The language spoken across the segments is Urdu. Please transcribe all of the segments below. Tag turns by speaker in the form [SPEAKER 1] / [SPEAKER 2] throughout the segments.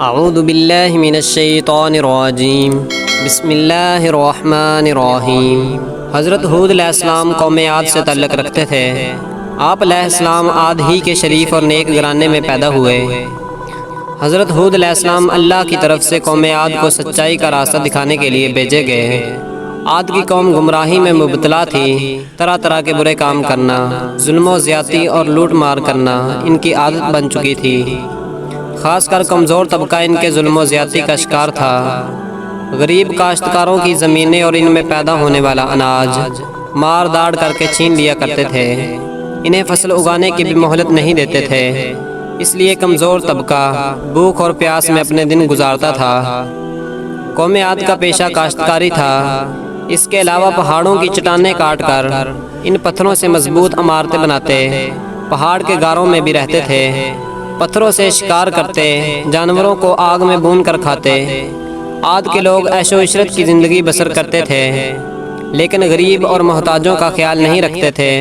[SPEAKER 1] اعوذ باللہ من الشیطان الرجیم بسم اللہ الرحمن الرحیم۔ حضرت ہود علیہ السلام قوم عاد سے تعلق رکھتے تھے۔ آپ علیہ السلام عاد ہی کے شریف اور نیک گھرانے میں پیدا ہوئے۔ حضرت ہود علیہ السلام اللہ کی طرف سے قوم عاد کو سچائی کا راستہ دکھانے کے لیے بھیجے گئے۔ عاد کی قوم گمراہی میں مبتلا تھی۔ طرح طرح کے برے کام کرنا، ظلم و زیادتی اور لوٹ مار کرنا ان کی عادت بن چکی تھی۔ خاص کر کمزور طبقہ ان کے ظلم و زیادتی کا شکار تھا۔ غریب کاشتکاروں کی زمینیں اور ان میں پیدا ہونے والا اناج مار داڑ کر کے چھین لیا کرتے تھے۔ انہیں فصل اگانے کی بھی مہلت نہیں دیتے تھے، اس لیے کمزور طبقہ بھوک اور پیاس میں اپنے دن گزارتا تھا۔ قوم عاد کا پیشہ کاشتکاری تھا۔ اس کے علاوہ پہاڑوں کی چٹانیں کاٹ کر ان پتھروں سے مضبوط عمارتیں بناتے، پہاڑ کے غاروں میں بھی رہتے تھے، پتھروں سے شکار کرتے، جانوروں کو آگ میں بھون کر کھاتے۔ عاد کے لوگ عیش و عشرت کی زندگی بسر کرتے تھے، لیکن غریب اور محتاجوں کا خیال نہیں رکھتے تھے۔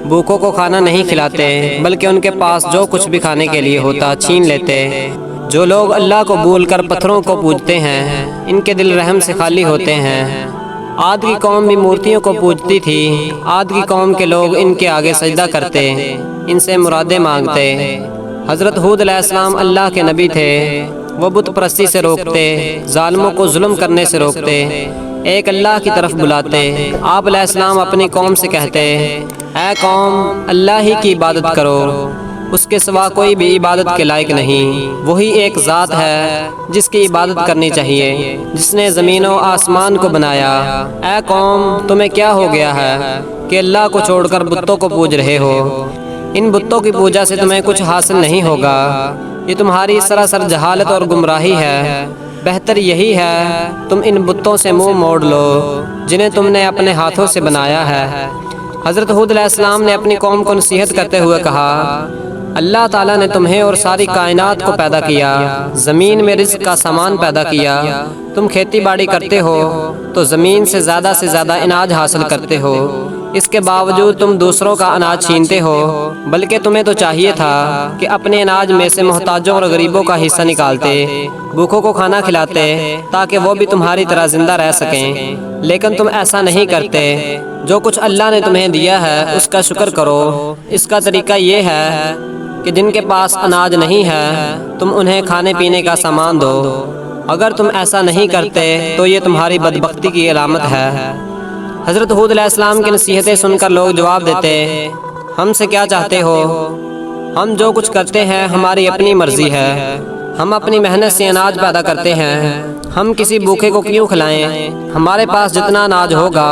[SPEAKER 1] بھوکوں کو کھانا نہیں کھلاتے، بلکہ ان کے پاس جو کچھ بھی کھانے کے لیے ہوتا چھین لیتے۔ جو لوگ اللہ کو بھول کر پتھروں کو پوجتے ہیں، ان کے دل رحم سے خالی ہوتے ہیں۔ عاد کی قوم بھی مورتیوں کو پوجتی تھی۔ عاد کی قوم کے لوگ ان کے آگے سجدہ کرتے، ان سے مرادیں مانگتے۔ حضرت ہود علیہ السلام اللہ کے نبی تھے۔ وہ بت پرستی سے روکتے، ظالموں کو ظلم کرنے سے روکتے، ایک اللہ کی طرف بلاتے۔ آپ علیہ السلام اپنی قوم سے کہتے، اے قوم، اللہ ہی کی عبادت کرو، اس کے سوا کوئی بھی عبادت کے لائق نہیں۔ وہی ایک ذات ہے جس کی عبادت کرنی چاہیے، جس نے زمین و آسمان کو بنایا۔ اے قوم، تمہیں کیا ہو گیا ہے کہ اللہ کو چھوڑ کر بتوں کو پوج رہے ہو؟ ان بتوں کی پوجا سے تمہیں کچھ حاصل نہیں ہوگا۔ یہ تمہاری سراسر جہالت اور گمراہی ہے۔ بہتر یہی ہے تم ان بتوں سے منہ موڑ لو جنہیں تم نے اپنے ہاتھوں سے بنایا ہے۔ حضرت ہود علیہ السلام نے اپنی قوم کو نصیحت کرتے ہوئے کہا، اللہ تعالیٰ نے تمہیں اور ساری کائنات کو پیدا کیا، زمین میں رزق کا سامان پیدا کیا۔ تم کھیتی باڑی کرتے ہو تو زمین سے زیادہ اناج حاصل کرتے ہو، اس کے باوجود تم دوسروں کا اناج چھینتے ہو۔ بلکہ تمہیں تو چاہیے تھا کہ اپنے اناج میں سے محتاجوں اور غریبوں کا حصہ نکالتے، بھوکوں کو کھانا کھلاتے تاکہ وہ بھی تمہاری طرح زندہ رہ سکیں، لیکن تم ایسا نہیں کرتے۔ جو کچھ اللہ نے تمہیں دیا ہے اس کا شکر کرو۔ اس کا طریقہ یہ ہے کہ جن کے پاس اناج نہیں ہے تم انہیں کھانے پینے کا سامان دو۔ اگر تم ایسا نہیں کرتے تو یہ تمہاری بدبختی کی علامت ہے۔ حضرت ہود علیہ السلام کی نصیحتیں سن کر لوگ جواب دیتے، ہم سے کیا چاہتے ہو؟ ہم جو کچھ کرتے ہیں ہماری اپنی مرضی ہے۔ ہم اپنی محنت سے اناج پیدا کرتے ہیں، ہم کسی بھوکے کو کیوں کھلائیں؟ ہمارے پاس جتنا اناج ہوگا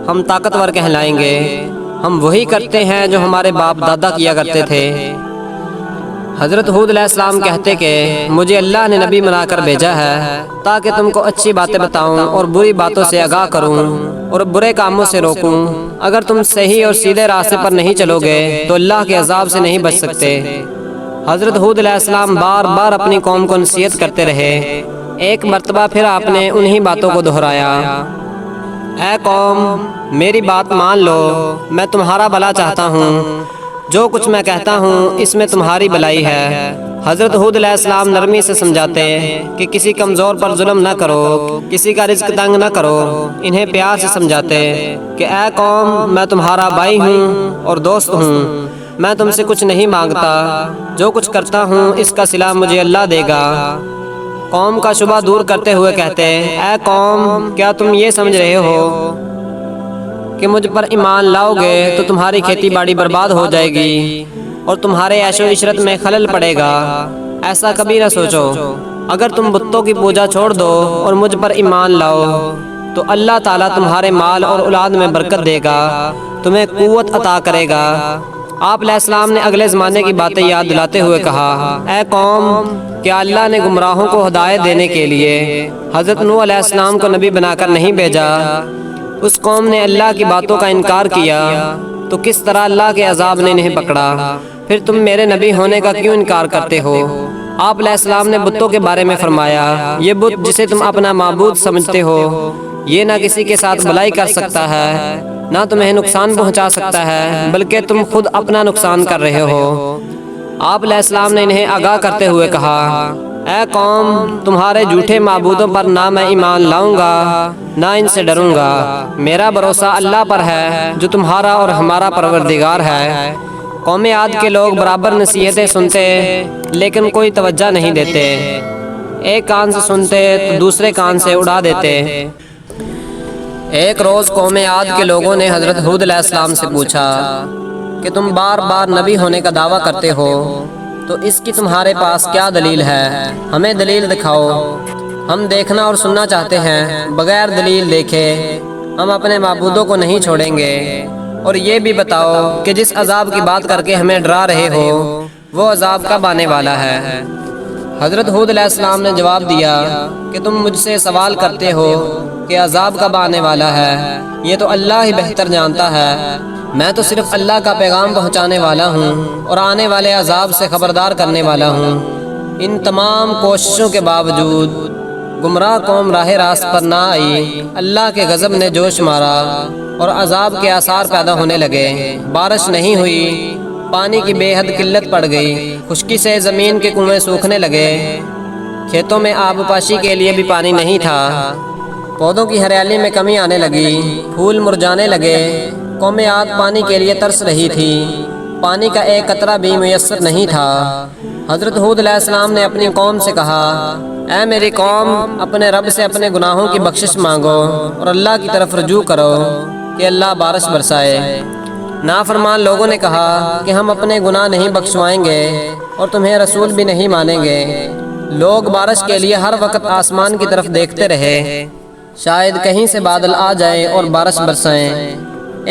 [SPEAKER 1] ہم طاقتور کہلائیں گے۔ ہم وہی کرتے ہیں جو ہمارے باپ دادا کیا کرتے تھے۔ حضرت ہود علیہ السلام کہتے کہ مجھے اللہ نے نبی بنا کر بھیجا ہے تاکہ تم کو اچھی باتیں بتاؤں اور بری باتوں سے آگاہ کروں اور برے کاموں سے روکوں۔ اگر تم صحیح اور سیدھے راستے پر نہیں چلو گے تو اللہ کے عذاب سے نہیں بچ سکتے۔ حضرت ہود علیہ السلام بار بار اپنی قوم کو نصیحت کرتے رہے۔ ایک مرتبہ پھر آپ نے انہی باتوں کو دہرایا، اے قوم، میری بات مان لو، میں تمہارا بھلا چاہتا ہوں۔ جو کچھ میں کہتا ہوں اس میں تمہاری بھلائی ہے۔ حضرت ہود علیہ السلام نرمی سے سمجھاتے کہ کسی کمزور پر ظلم نہ کرو، کسی کا رزق تنگ نہ کرو۔ انہیں پیار سے سمجھاتے کہ اے قوم، میں تمہارا بھائی ہوں اور دوست ہوں، میں تم سے کچھ نہیں مانگتا، جو کچھ کرتا ہوں اس کا صلہ مجھے اللہ دے گا۔ قوم کا شبہ دور کرتے ہوئے کہتے، اے قوم، کیا تم یہ سمجھ رہے ہو کہ مجھ پر ایمان لاؤ گے تو تمہاری کھیتی باڑی برباد ہو جائے گی اور تمہارے عیش و عشرت میں خلل پڑے گا؟ ایسا کبھی نہ سوچو۔ اگر تم بتوں کی پوجا چھوڑ دو اور مجھ پر ایمان لاؤ تو اللہ تعالیٰ تمہارے مال اور اولاد میں برکت دے گا، تمہیں قوت عطا کرے گا۔ آپ علیہ السلام نے اگلے زمانے کی باتیں یاد دلاتے ہوئے کہا، اے قوم، کیا اللہ نے گمراہوں کو ہدایت دینے کے لیے حضرت نوح علیہ السلام کو نبی بنا کر نہیں بھیجا؟ اس قوم نے اللہ کی باتوں کا انکار کیا تو کس طرح اللہ کے عذاب نے انہیں پکڑا۔ پھر تم میرے نبی ہونے کا کیوں انکار کرتے ہو؟ آپ علیہ السلام نے بتوں کے بارے میں فرمایا، یہ بت جسے تم اپنا معبود سمجھتے ہو یہ نہ کسی کے ساتھ بھلائی کر سکتا ہے نہ تمہیں نقصان پہنچا سکتا ہے، بلکہ تم خود اپنا نقصان کر رہے ہو۔ آپ علیہ السلام نے انہیں آگاہ کرتے ہوئے کہا، اے قوم، تمہارے جھوٹے معبودوں پر نہ میں ایمان لاؤں گا نہ ان سے ڈروں گا۔ میرا بھروسہ اللہ پر ہے جو تمہارا اور ہمارا پروردگار ہے۔ قوم عاد کے لوگ برابر نصیحتیں سنتے لیکن کوئی توجہ نہیں دیتے، ایک کان سے سنتے تو دوسرے کان سے اڑا دیتے۔ ایک روز قوم عاد کے لوگوں نے حضرت ہود علیہ السلام سے پوچھا کہ تم بار بار نبی ہونے کا دعویٰ کرتے ہو، تو اس کی تمہارے پاس کیا دلیل ہے؟ ہمیں دلیل دکھاؤ، ہم دیکھنا اور سننا چاہتے ہیں۔ بغیر دلیل دیکھے ہم اپنے معبودوں کو نہیں چھوڑیں گے۔ اور یہ بھی بتاؤ کہ جس عذاب کی بات کر کے ہمیں ڈرا رہے ہو وہ عذاب کب آنے والا ہے؟ حضرت ہود علیہ السلام نے جواب دیا کہ تم مجھ سے سوال کرتے ہو کہ عذاب کب آنے والا ہے، یہ تو اللہ ہی بہتر جانتا ہے۔ میں تو صرف اللہ کا پیغام پہنچانے والا ہوں اور آنے والے عذاب سے خبردار کرنے والا ہوں۔ ان تمام کوششوں کے باوجود گمراہ قوم راہ راست پر نہ آئی۔ اللہ کے غضب نے جوش مارا اور عذاب کے آثار پیدا ہونے لگے۔ بارش نہیں ہوئی، پانی کی بے حد قلت پڑ گئی، خشکی سے زمین کے کنویں سوکھنے لگے، کھیتوں میں آب پاشی کے لیے بھی پانی نہیں تھا، پودوں کی ہریالی میں کمی آنے لگی، پھول مرجھانے لگے۔ قوم عاد پانی کے لیے ترس رہی تھی، پانی کا ایک قطرہ بھی میسر نہیں تھا۔ حضرت ہود علیہ السلام نے اپنی قوم سے کہا، اے میری قوم، اپنے رب سے اپنے گناہوں کی بخشش مانگو اور اللہ کی طرف رجوع کرو کہ اللہ بارش برسائے۔ نافرمان لوگوں نے کہا کہ ہم اپنے گناہ نہیں بخشوائیں گے اور تمہیں رسول بھی نہیں مانیں گے۔ لوگ بارش کے لیے ہر وقت آسمان کی طرف دیکھتے رہے، شاید کہیں سے بادل آ جائیں اور بارش برسائیں۔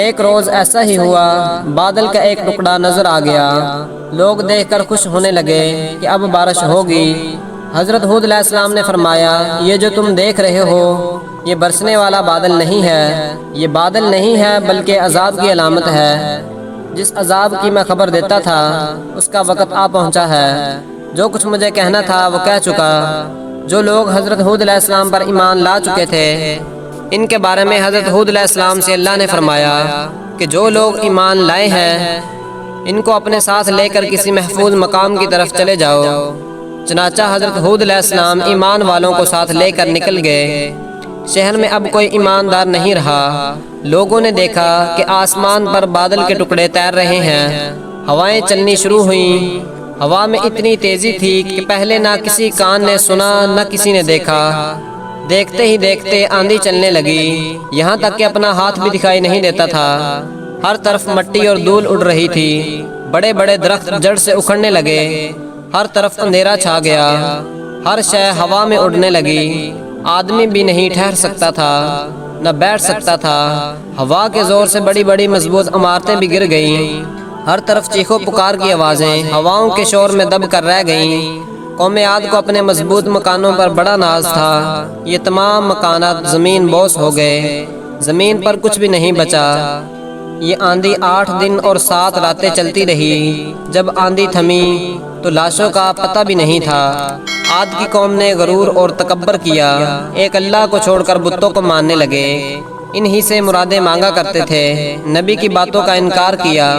[SPEAKER 1] ایک روز ایسا ہی ہوا، بادل کا ایک ٹکڑا نظر آ گیا، لوگ دیکھ کر خوش ہونے لگے کہ اب بارش ہوگی۔ حضرت ہود علیہ السلام نے فرمایا، یہ جو تم دیکھ رہے ہو یہ برسنے والا بادل نہیں ہے، یہ بادل نہیں ہے بلکہ عذاب کی علامت ہے۔ جس عذاب کی میں خبر دیتا تھا اس کا وقت آ پہنچا ہے، جو کچھ مجھے کہنا تھا وہ کہہ چکا۔ جو لوگ حضرت ہود علیہ السلام پر ایمان لا چکے تھے ان کے بارے میں حضرت ہود علیہ السلام سے اللہ نے فرمایا کہ جو لوگ ایمان لائے ہیں ان کو اپنے ساتھ لے کر کسی محفوظ مقام کی طرف چلے جاؤ۔ چنانچہ حضرت ہود علیہ السلام ایمان والوں کو ساتھ لے کر نکل گئے۔ شہر میں اب کوئی ایماندار نہیں رہا۔ لوگوں نے دیکھا کہ آسمان پر بادل کے ٹکڑے تیر رہے ہیں، ہوائیں چلنی شروع ہوئیں۔ ہوا میں اتنی تیزی تھی کہ پہلے نہ کسی کان نے سنا نہ کسی نے دیکھا۔ دیکھتے ہی دیکھتے آندھی چلنے لگی، یہاں تک کہ اپنا ہاتھ بھی دکھائی نہیں دیتا تھا۔ ہر طرف مٹی اور دھول اڑ رہی تھی، بڑے بڑے درخت جڑ سے اکھڑنے لگے، ہر طرف اندھیرا چھا گیا، ہر شے ہوا میں اڑنے لگی۔ آدمی بھی نہیں ٹھہر سکتا تھا نہ بیٹھ سکتا تھا۔ ہوا کے زور سے بڑی بڑی مضبوط عمارتیں بھی گر گئیں، ہر طرف چیخو پکار کی آوازیں ہواؤں کے شور میں دب کر رہ گئیں۔ قوم عاد کو اپنے مضبوط مکانوں پر بڑا ناز تھا، یہ تمام مکانات زمین بوس ہو گئے، زمین پر کچھ بھی نہیں بچا۔ یہ آندھی 8 دن اور 7 راتیں چلتی رہی۔ جب آندھی تھمی تو لاشوں کا پتہ بھی نہیں تھا۔ عاد کی قوم نے غرور اور تکبر کیا، ایک اللہ کو چھوڑ کر بتوں کو ماننے لگے، انہی سے مرادیں مانگا کرتے تھے، نبی کی باتوں کا انکار کیا۔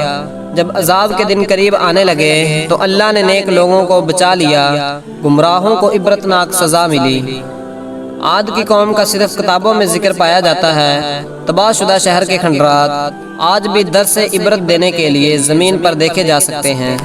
[SPEAKER 1] جب عذاب کے دن قریب آنے لگے تو اللہ نے نیک لوگوں کو بچا لیا، گمراہوں کو عبرتناک سزا ملی۔ عاد کی قوم کا صرف کتابوں میں ذکر پایا جاتا ہے۔ تباہ شدہ شہر کے کھنڈرات آج بھی درس عبرت دینے کے لیے زمین پر دیکھے جا سکتے ہیں۔